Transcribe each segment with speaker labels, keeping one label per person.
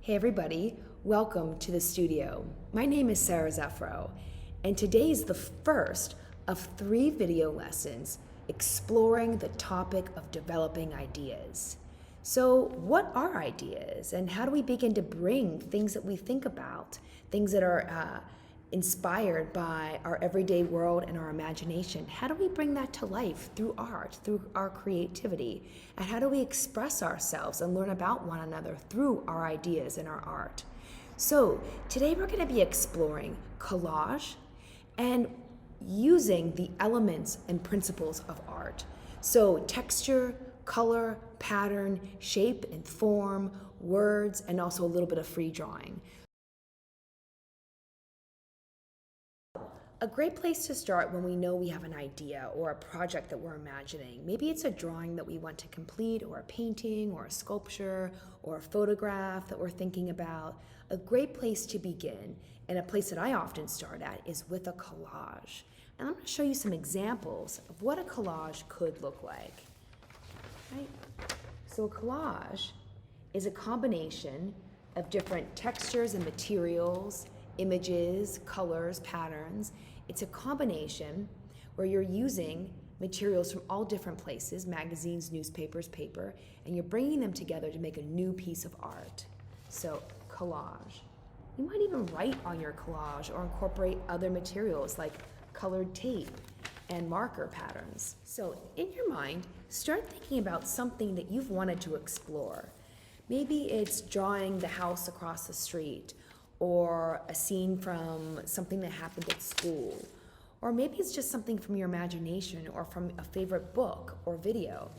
Speaker 1: Hey everybody, welcome to the studio. My name is Sarah Zeffro, and today is the first of 3 video lessons exploring the topic of developing ideas. So what are ideas, and how do we begin to bring things that we think about, things that are inspired by our everyday world and our imagination? How do we bring that to life through art, through our creativity? And how do we express ourselves and learn about one another through our ideas and our art? So today we're going to be exploring collage and using the elements and principles of art. So texture, color, pattern, shape and form, words, and also a little bit of free drawing. A great place to start when we know we have an idea or a project that we're imagining. Maybe it's a drawing that we want to complete, or a painting, or a sculpture, or a photograph that we're thinking about. A great place to begin, and a place that I often start at, is with a collage. And I'm going to show you some examples of what a collage could look like. Right? So a collage is a combination of different textures and materials, images, colors, patterns. It's a combination where you're using materials from all different places, magazines, newspapers, paper, and you're bringing them together to make a new piece of art. So collage. You might even write on your collage or incorporate other materials like colored tape and marker patterns. So in your mind, start thinking about something that you've wanted to explore. Maybe it's drawing the house across the street, or a scene from something that happened at school. Or maybe it's just something from your imagination or from a favorite book or video.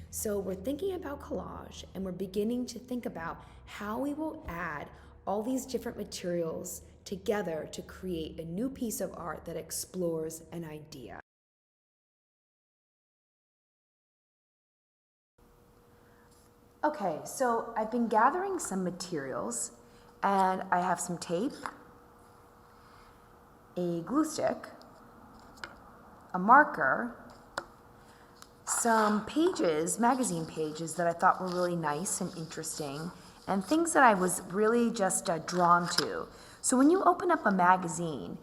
Speaker 1: So we're thinking about collage, and we're beginning to think about how we will add all these different materials together to create a new piece of art that explores an idea. Okay, so I've been gathering some materials, and I have some tape, a glue stick, a marker, some pages, magazine pages that I thought were really nice and interesting, and things that I was really just drawn to. So when you open up a magazine,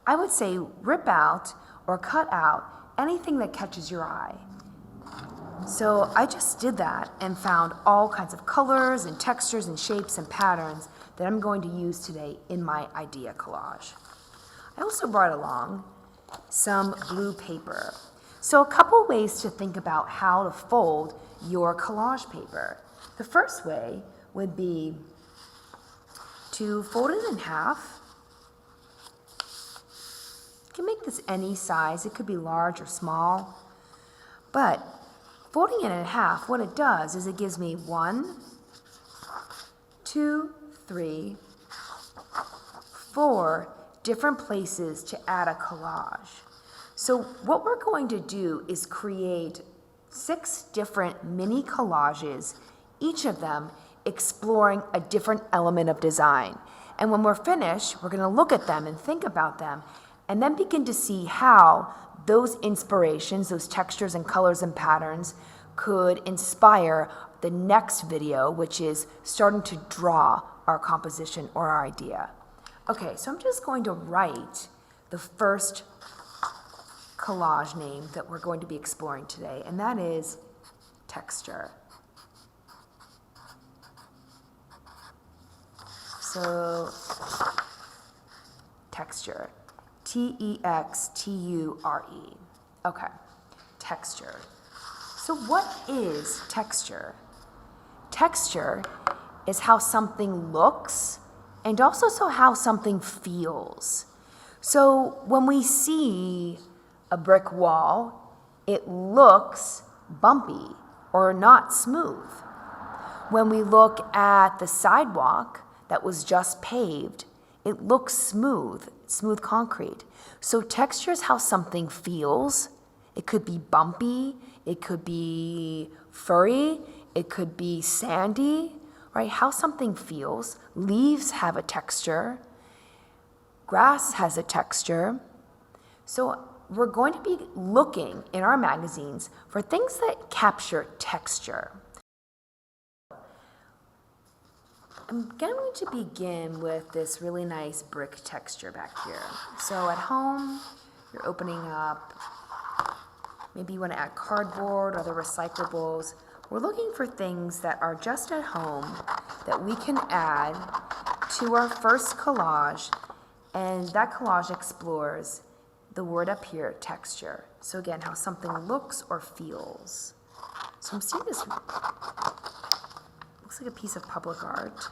Speaker 1: I would say rip out or cut out anything that catches your eye. So I just did that and found all kinds of colors and textures and shapes and patterns that I'm going to use today in my idea collage. I also brought along some blue paper. So a couple ways to think about how to fold your collage paper. The first way would be to fold it in half. You can make this any size. It could be large or small. But folding it in half, what it does is it gives me 1, 2, 3, 4 different places to add a collage. So what we're going to do is create 6 different mini collages, each of them exploring a different element of design. And when we're finished, we're going to look at them and think about them, and then begin to see how those inspirations, those textures and colors and patterns could inspire the next video, which is starting to draw our composition or our idea. Okay, so I'm just going to write the first collage name that we're going to be exploring today, and that is texture. So, texture. T-E-X-T-U-R-E. Okay, texture. So what is texture? Texture is how something looks, and also how something feels. So when we see a brick wall, it looks bumpy or not smooth. When we look at the sidewalk that was just paved, it looks smooth concrete. So texture is how something feels. It could be bumpy, it could be furry, it could be sandy, right? How something feels. Leaves have a texture. Grass has a texture. So we're going to be looking in our magazines for things that capture texture. I'm going to begin with this really nice brick texture back here. So at home, you're opening up, maybe you want to add cardboard or other recyclables. We're looking for things that are just at home that we can add to our first collage, and that collage explores the word up here, texture. So again, how something looks or feels. So I'm seeing this, looks like a piece of public art.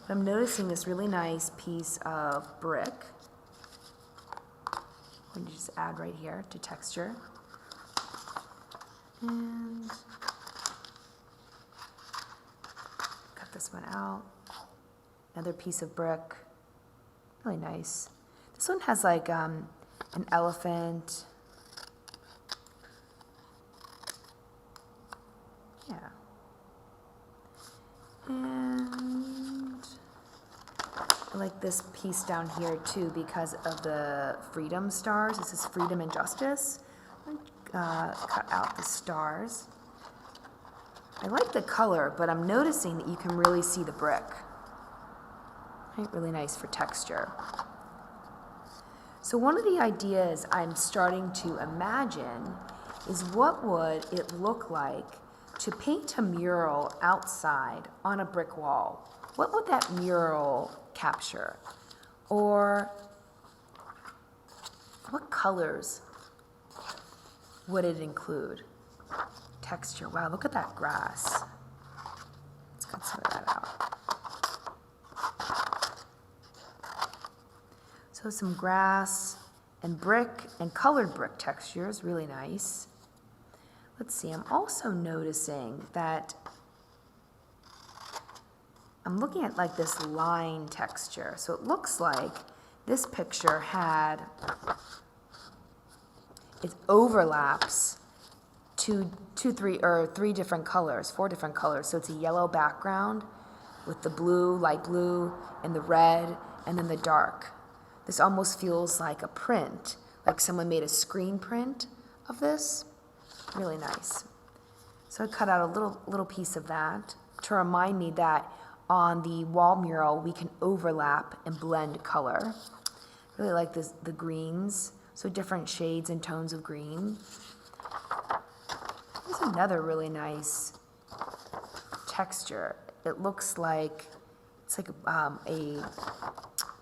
Speaker 1: But I'm noticing this really nice piece of brick. I'm going to just add right here to texture. And cut this one out. Another piece of brick. Really nice. This one has like an elephant. Yeah. And I like this piece down here too because of the freedom stars. This is freedom and justice. Cut out the stars. I like the color, but I'm noticing that you can really see the brick. Right, really nice for texture. So one of the ideas I'm starting to imagine is what would it look like to paint a mural outside on a brick wall? What would that mural capture? Or what colors would it include? Texture. Wow, look at that grass. Let's cut some of that out. So some grass and brick and colored brick textures, really nice. Let's see, I'm also noticing that I'm looking at like this line texture. So it looks like this picture had, it overlaps three different colors, 4 different colors. So it's a yellow background with the blue, light blue, and the red, and then the dark. This almost feels like a print, like someone made a screen print of this. Really nice. So I cut out a little piece of that to remind me that on the wall mural we can overlap and blend color. Really like this, the greens, so different shades and tones of green. There's another really nice texture. It looks like it's like a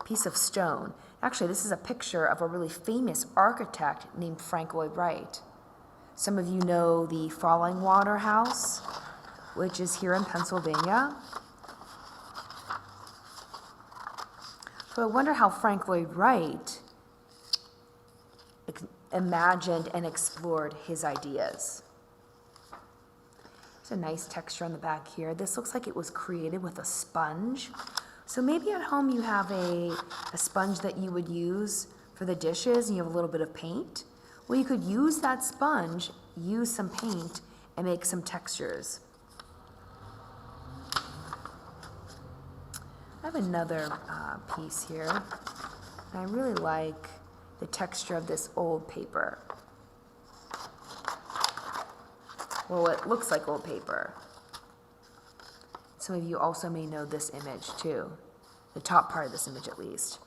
Speaker 1: piece of stone. Actually, this is a picture of a really famous architect named Frank Lloyd Wright. Some of you know the Falling Water House, which is here in Pennsylvania. So I wonder how Frank Lloyd Wright imagined and explored his ideas. There's a nice texture on the back here. This looks like it was created with a sponge. So maybe at home you have a sponge that you would use for the dishes and you have a little bit of paint. Well, you could use that sponge, use some paint, and make some textures. I have another piece here, and I really like the texture of this old paper. Well, it looks like old paper. Some of you also may know this image too, the top part of this image at least.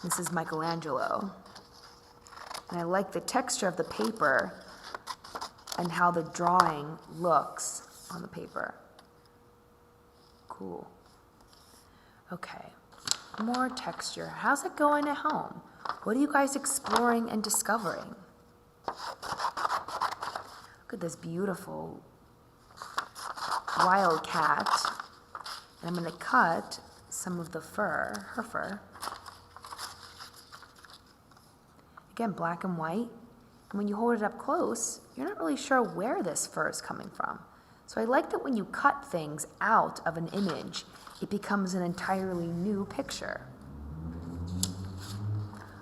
Speaker 1: This is Michelangelo. And I like the texture of the paper and how the drawing looks on the paper. Cool. Okay, more texture. How's it going at home? What are you guys exploring and discovering? Look at this beautiful wild cat. And I'm going to cut some of the fur, her fur. Again, black and white. And when you hold it up close, you're not really sure where this fur is coming from. So I like that when you cut things out of an image, it becomes an entirely new picture.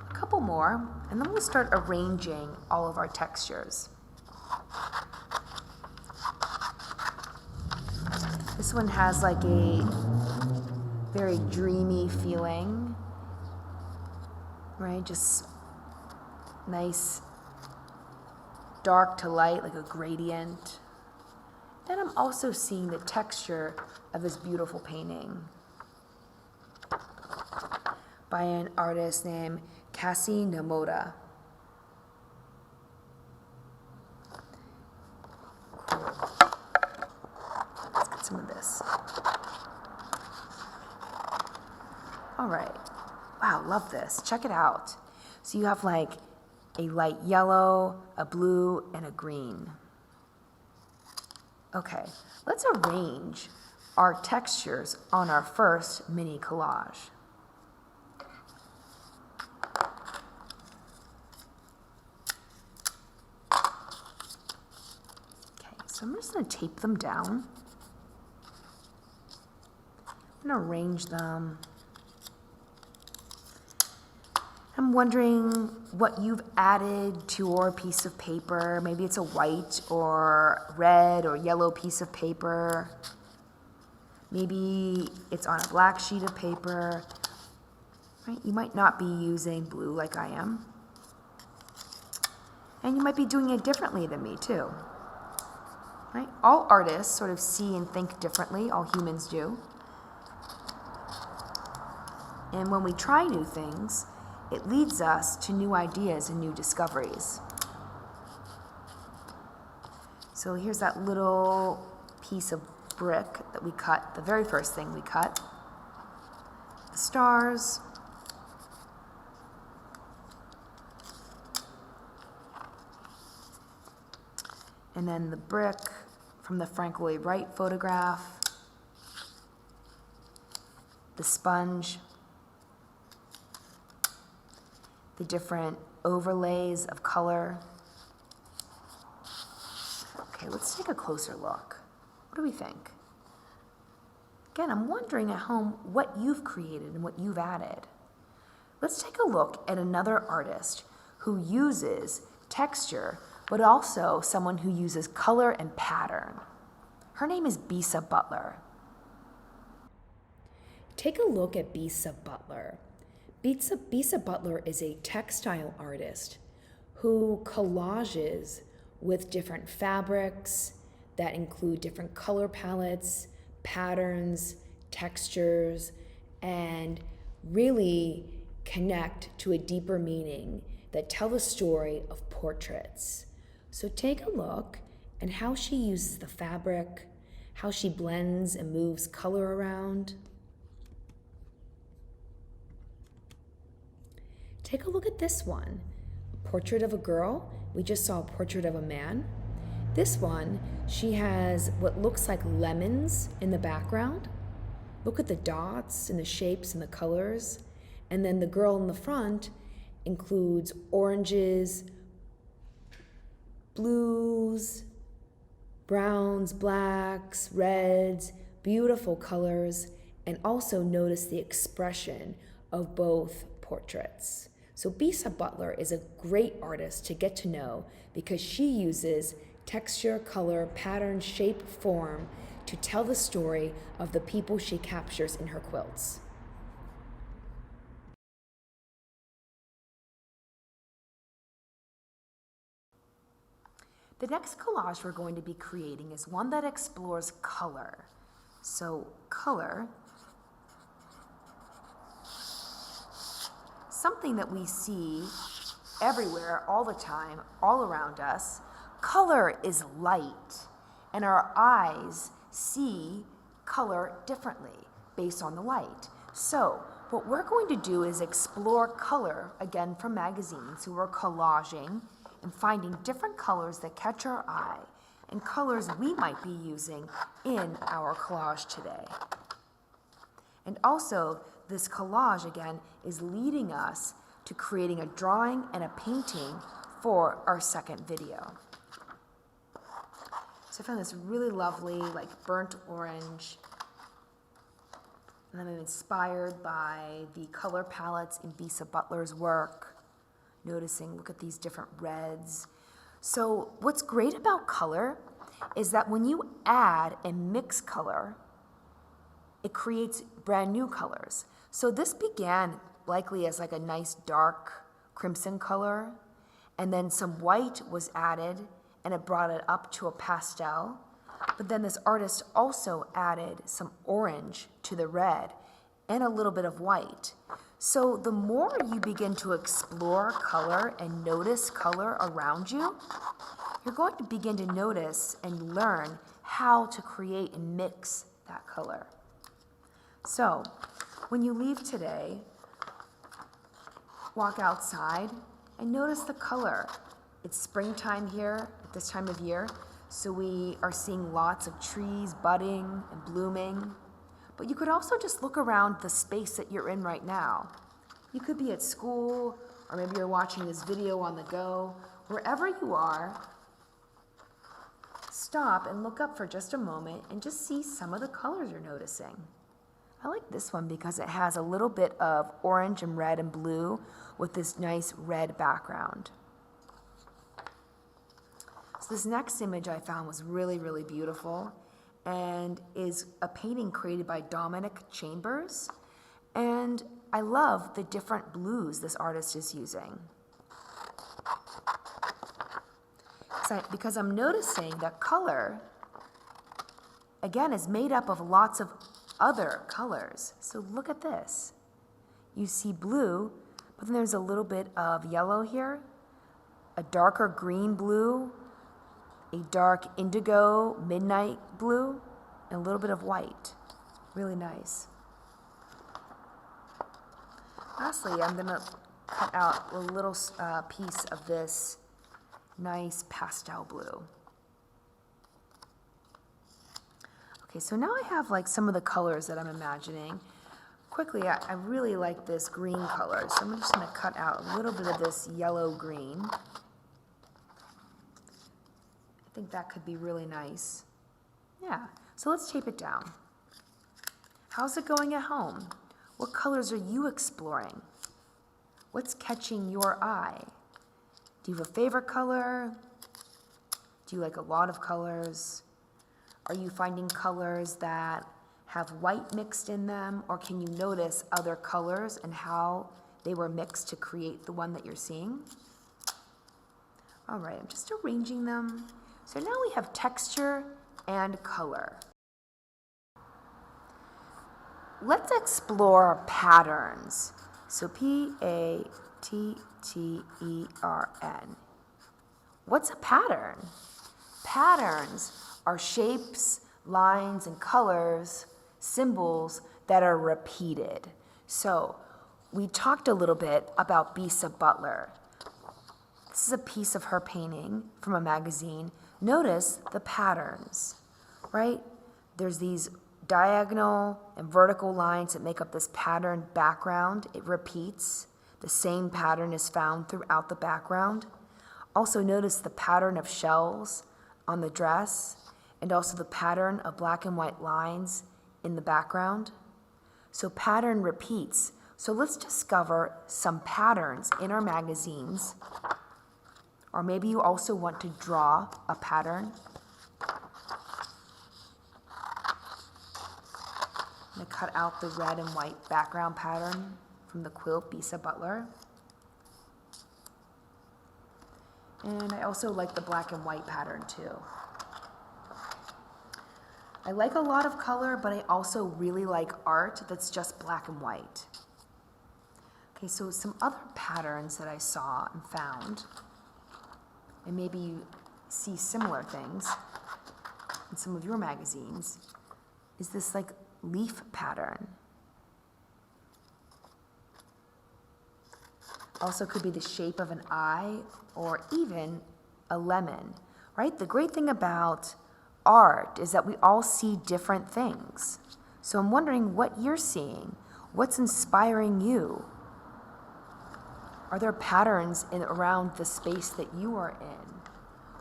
Speaker 1: A couple more, and then we'll start arranging all of our textures. This one has like a very dreamy feeling, right? Just nice dark to light, like a gradient. Then I'm also seeing the texture of this beautiful painting by an artist named Cassie Namoda. Cool. Let's get some of this. All right. Wow, love this. Check it out. So you have like a light yellow, a blue, and a green. Okay, let's arrange our textures on our first mini collage. Okay, so I'm just going to tape them down. I'm going to arrange them. I'm wondering what you've added to your piece of paper. Maybe it's a white or red or yellow piece of paper. Maybe it's on a black sheet of paper. Right? You might not be using blue like I am. And you might be doing it differently than me too. Right? All artists sort of see and think differently. All humans do. And when we try new things, it leads us to new ideas and new discoveries. So here's that little piece of brick that we cut, the very first thing we cut. The stars. And then the brick from the Frank Lloyd Wright photograph. The sponge. The different overlays of color. Okay, let's take a closer look. What do we think? Again, I'm wondering at home what you've created and what you've added. Let's take a look at another artist who uses texture, but also someone who uses color and pattern. Her name is Bisa Butler. Take a look at Bisa Butler. Bisa Butler is a textile artist who collages with different fabrics that include different color palettes, patterns, textures, and really connect to a deeper meaning that tell the story of portraits. So take a look at how she uses the fabric, how she blends and moves color around. Take a look at this one. A portrait of a girl. We just saw a portrait of a man. This one, she has what looks like lemons in the background. Look at the dots and the shapes and the colors. And then the girl in the front includes oranges, blues, browns, blacks, reds, beautiful colors, and also notice the expression of both portraits. So Bisa Butler is a great artist to get to know because she uses texture, color, pattern, shape, form to tell the story of the people she captures in her quilts. The next collage we're going to be creating is one that explores color. So color, something that we see everywhere, all the time, all around us. Color is light, and our eyes see color differently based on the light. So what we're going to do is explore color, again from magazines. So we're collaging and finding different colors that catch our eye and colors we might be using in our collage today. And also, this collage, again, is leading us to creating a drawing and a painting for our second video. So I found this really lovely, like burnt orange. And I'm inspired by the color palettes in Bisa Butler's work. Noticing, look at these different reds. So what's great about color is that when you add and mix color, it creates brand new colors. So this began likely as like a nice dark crimson color, and then some white was added, and it brought it up to a pastel. But then this artist also added some orange to the red and a little bit of white. So the more you begin to explore color and notice color around you, you're going to begin to notice and learn how to create and mix that color. So when you leave today, walk outside and notice the color. It's springtime here at this time of year, so we are seeing lots of trees budding and blooming. But you could also just look around the space that you're in right now. You could be at school, or maybe you're watching this video on the go. Wherever you are, stop and look up for just a moment and just see some of the colors you're noticing. I like this one because it has a little bit of orange and red and blue with this nice red background. So this next image I found was really, really beautiful and is a painting created by Dominic Chambers. And I love the different blues this artist is using. Because I'm noticing that color, again, is made up of lots of other colors. So look at this. You see blue, but then there's a little bit of yellow here, a darker green blue, a dark indigo midnight blue, and a little bit of white. Really nice. Lastly, I'm gonna cut out a little piece of this nice pastel blue. Okay, so now I have like some of the colors that I'm imagining. Quickly, I really like this green color, so I'm just gonna cut out a little bit of this yellow green. I think that could be really nice. Yeah, so let's tape it down. How's it going at home? What colors are you exploring? What's catching your eye? Do you have a favorite color? Do you like a lot of colors? Are you finding colors that have white mixed in them, or can you notice other colors and how they were mixed to create the one that you're seeing? All right, I'm just arranging them. So now we have texture and color. Let's explore patterns. So P-A-T-T-E-R-N. What's a pattern? Patterns are shapes, lines, and colors, symbols that are repeated. So we talked a little bit about Bisa Butler. This is a piece of her painting from a magazine. Notice the patterns, right? There's these diagonal and vertical lines that make up this pattern background. It repeats. The same pattern is found throughout the background. Also notice the pattern of shells on the dress and also the pattern of black and white lines in the background. So pattern repeats. So let's discover some patterns in our magazines. Or maybe you also want to draw a pattern. I'm going to cut out the red and white background pattern from the quilt Bisa Butler. And I also like the black and white pattern too. I like a lot of color, but I also really like art that's just black and white. Okay, so some other patterns that I saw and found, and maybe you see similar things in some of your magazines, is this like leaf pattern. Also could be the shape of an eye or even a lemon, right? The great thing about art is that we all see different things. So I'm wondering what you're seeing. What's inspiring you? Are there patterns around the space that you are in?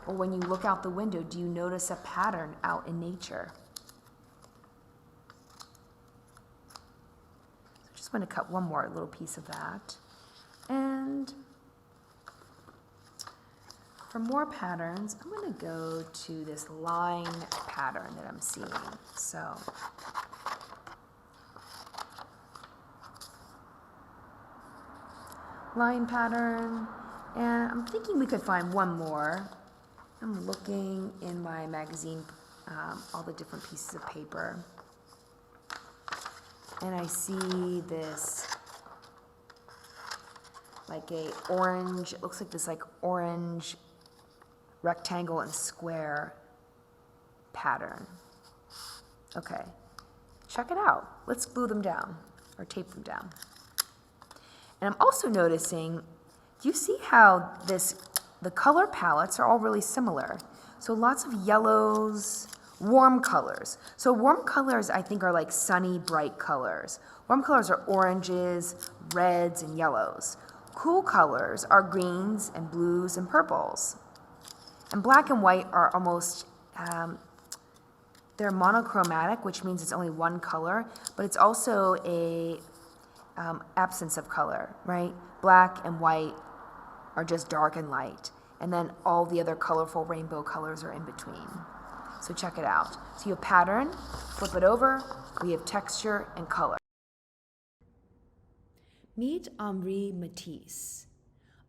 Speaker 1: Or when you look out the window, do you notice a pattern out in nature? So I just want to cut one more little piece of that. And for more patterns, I'm going to go to this line pattern that I'm seeing. So line pattern, And I'm thinking we could find one more. I'm looking in my magazine, all the different pieces of paper. And I see this, like a orange, it looks like this like orange rectangle and square pattern. Okay, check it out. Let's glue them down or tape them down. And I'm also noticing, do you see how the color palettes are all really similar? So lots of yellows, warm colors. So warm colors, I think, are like sunny, bright colors. Warm colors are oranges, reds, and yellows. Cool colors are greens and blues and purples. And black and white are almost, they're monochromatic, which means it's only one color, but it's also a absence of color, right? Black and white are just dark and light. And then all the other colorful rainbow colors are in between. So check it out. So you have pattern, flip it over, we have texture and color. Meet Henri Matisse.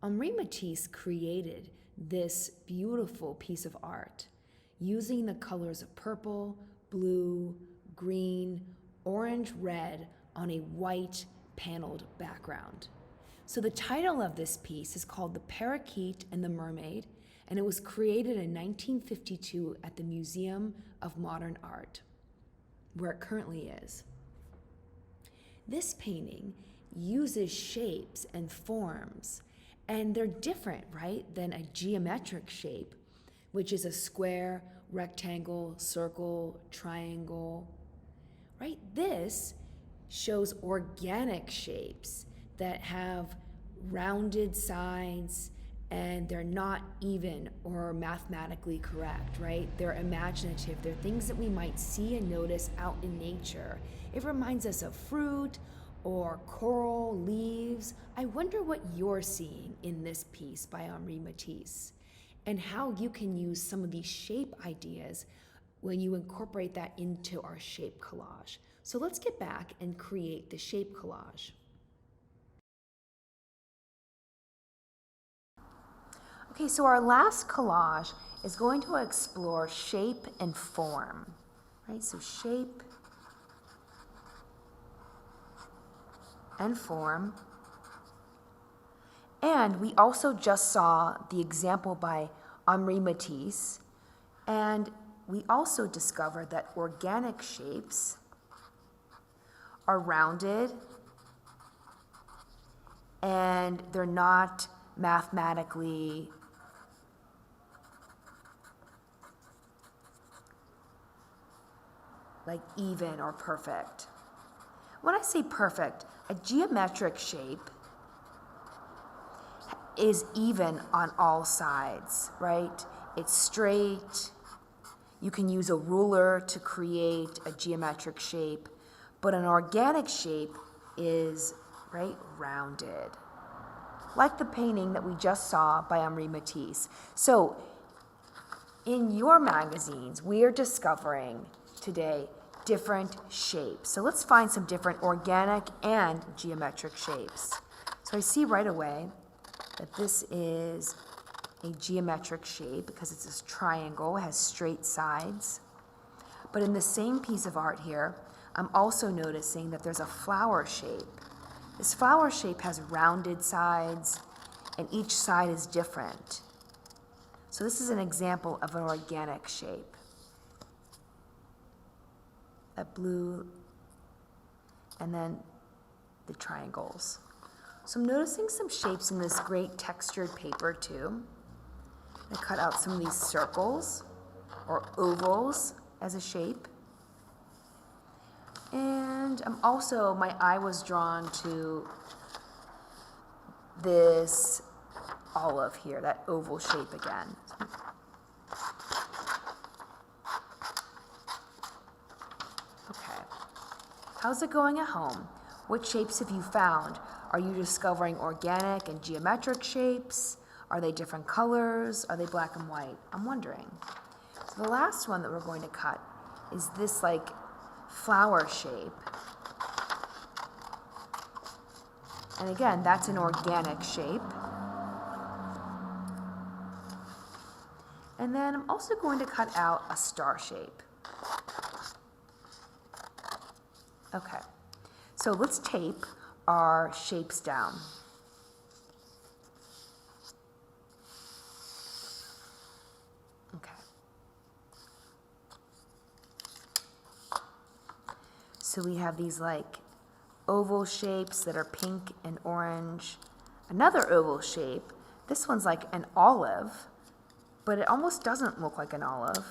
Speaker 1: Henri Matisse created this beautiful piece of art using the colors of purple, blue, green, orange, red on a white paneled background. So the title of this piece is called The Parakeet and the Mermaid, and it was created in 1952 at the Museum of Modern Art, where it currently is. This painting uses shapes and forms, and they're different, right, than a geometric shape, which is a square, rectangle, circle, triangle, right? This shows organic shapes that have rounded sides, and they're not even or mathematically correct, right? They're imaginative. They're things that we might see and notice out in nature. It reminds us of fruit or coral, leaves. I wonder what you're seeing in this piece by Henri Matisse and how you can use some of these shape ideas when you incorporate that into our shape collage. So let's get back and create the shape collage. Okay, so our last collage is going to explore shape and form, right? So shape and form. And we also just saw the example by Henri Matisse, and we also discovered that organic shapes are rounded and they're not mathematically like even or perfect. When I say perfect, a geometric shape is even on all sides, right? It's straight. You can use a ruler to create a geometric shape, but an organic shape is, right, rounded. Like the painting that we just saw by Henri Matisse. So in your magazines, we are discovering today different shapes. So let's find some different organic and geometric shapes. So I see right away that this is a geometric shape because it's this triangle, it has straight sides. But in the same piece of art here, I'm also noticing that there's a flower shape. This flower shape has rounded sides, and each side is different. So this is an example of an organic shape. That blue, and then the triangles. So I'm noticing some shapes in this great textured paper too. I cut out some of these circles or ovals as a shape. And I'm also, my eye was drawn to this olive here, that oval shape again. Okay. How's it going at home? What shapes have you found? Are you discovering organic and geometric shapes? Are they different colors? Are they black and white? I'm wondering. So the last one that we're going to cut is this like flower shape. And again, that's an organic shape. And then I'm also going to cut out a star shape. Okay, so let's tape our shapes down. Okay. So we have these like oval shapes that are pink and orange. Another oval shape, this one's like an olive, but it almost doesn't look like an olive.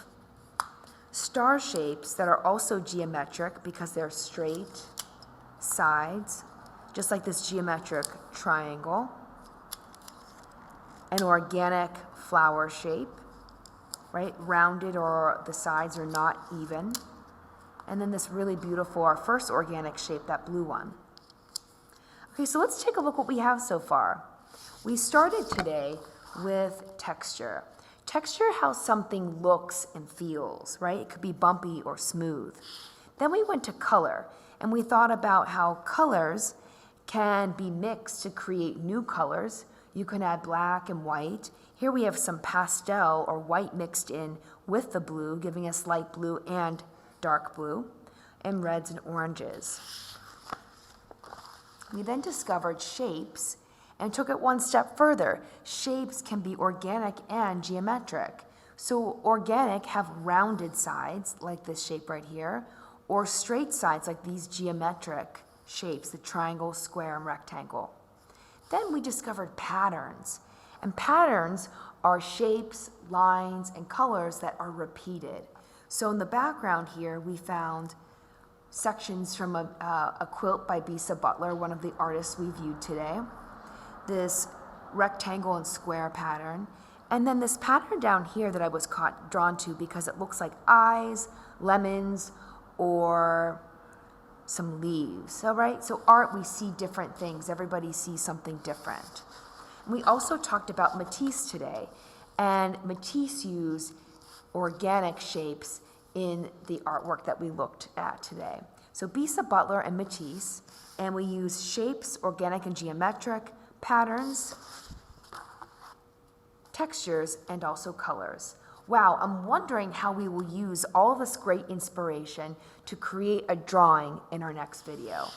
Speaker 1: Star shapes that are also geometric because they're straight sides, just like this geometric triangle. An organic flower shape, right? Rounded, or the sides are not even. And then this really beautiful, our first organic shape, that blue one. Okay, so let's take a look what we have so far. We started today with texture. Texture, how something looks and feels, right? It could be bumpy or smooth. Then we went to color, and we thought about how colors can be mixed to create new colors. You can add black and white. Here we have some pastel or white mixed in with the blue, giving us light blue and dark blue, and reds and oranges. We then discovered shapes and took it one step further. Shapes can be organic and geometric. So organic have rounded sides, like this shape right here, or straight sides, like these geometric shapes, the triangle, square, and rectangle. Then we discovered patterns. And patterns are shapes, lines, and colors that are repeated. So in the background here, we found sections from a quilt by Bisa Butler, one of the artists we viewed today, this rectangle and square pattern, and then this pattern down here that I was drawn to because it looks like eyes, lemons, or some leaves. All right, so art, we see different things. Everybody sees something different. And we also talked about Matisse today, and Matisse used organic shapes in the artwork that we looked at today. So Bisa Butler and Matisse, and we use shapes, organic and geometric, patterns, textures, and also colors. Wow, I'm wondering how we will use all this great inspiration to create a drawing in our next video.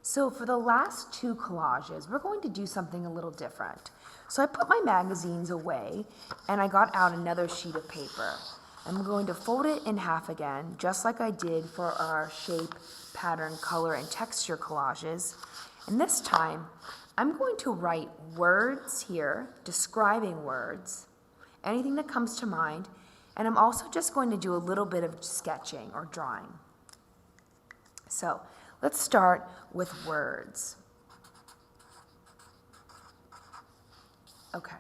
Speaker 1: So for the last two collages, we're going to do something a little different. So I put my magazines away and I got out another sheet of paper. I'm going to fold it in half again, just like I did for our shape, pattern, color, and texture collages. And this time, I'm going to write words here, describing words, anything that comes to mind, and I'm also just going to do a little bit of sketching or drawing. So let's start with words. Okay,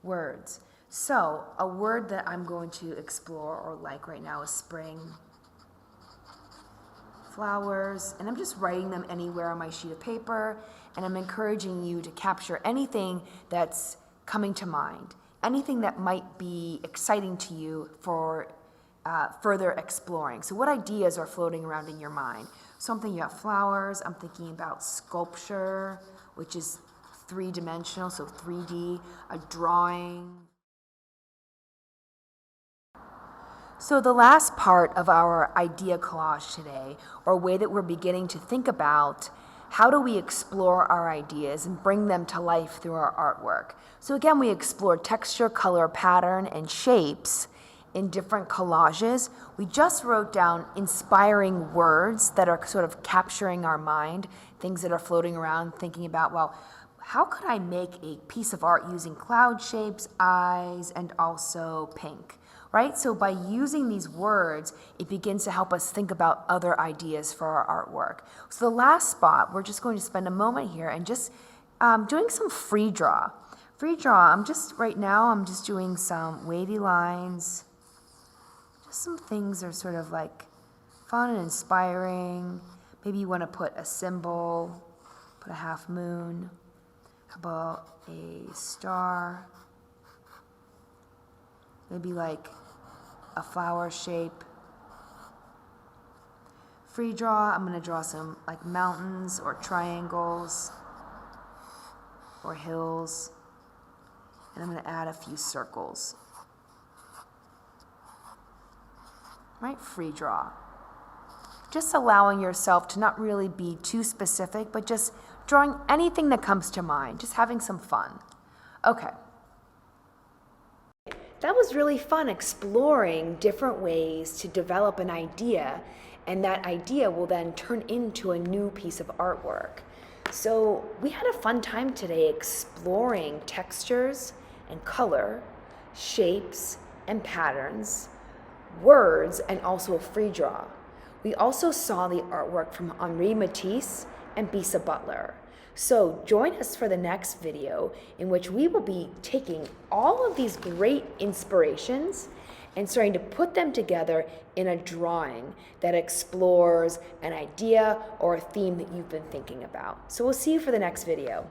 Speaker 1: words. So a word that I'm going to explore or like right now is spring, flowers, and I'm just writing them anywhere on my sheet of paper, and I'm encouraging you to capture anything that's coming to mind, anything that might be exciting to you for further exploring. So what ideas are floating around in your mind? Something, you have flowers, I'm thinking about sculpture, which is three-dimensional, so 3D, a drawing. So the last part of our idea collage today, or way that we're beginning to think about how do we explore our ideas and bring them to life through our artwork. So again, we explored texture, color, pattern, and shapes in different collages. We just wrote down inspiring words that are sort of capturing our mind, things that are floating around, thinking about, well, how could I make a piece of art using cloud shapes, eyes, and also pink? Right? So by using these words, it begins to help us think about other ideas for our artwork. So the last spot, we're just going to spend a moment here and just doing some free draw. Free draw, right now, I'm just doing some wavy lines, just some things that are sort of like fun and inspiring. Maybe you want to put a symbol, put a half moon. How about a star? Maybe like a flower shape. Free draw, I'm going to draw some like mountains or triangles. or hills. And I'm going to add a few circles. Right, free draw. Just allowing yourself to not really be too specific, but just drawing anything that comes to mind, just having some fun. Okay. That was really fun, exploring different ways to develop an idea, and that idea will then turn into a new piece of artwork. So we had a fun time today exploring textures and color, shapes and patterns, words, and also a free draw. We also saw the artwork from Henri, Matisse, and Bisa Butler. So join us for the next video in which we will be taking all of these great inspirations and starting to put them together in a drawing that explores an idea or a theme that you've been thinking about. So we'll see you for the next video.